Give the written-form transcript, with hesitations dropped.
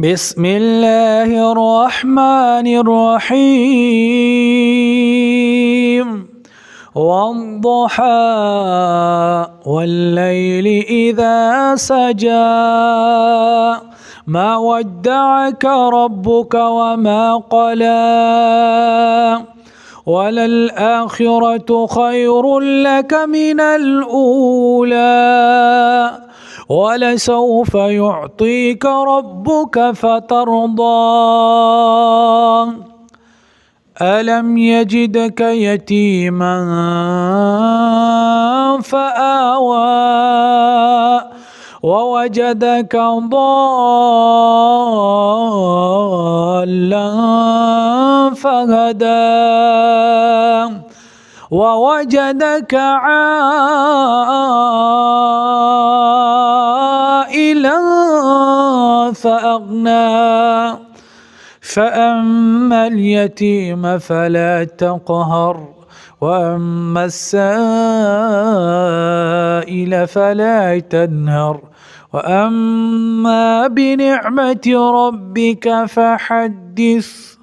بسم الله الرحمن الرحيم والضحى والليل إذا سجى ما ودعك ربك وما قلى وللآخرة خير لك من الأولى ولسوف يعطيك ربك فترضى ألم يجدك يتيما فآوى ووجدك ضالا فهدى ووجدك عائلا فأغنى فأما اليتيم فلا تقهر وأما السائل فلا تنهر وأما بنعمة ربك فحدث.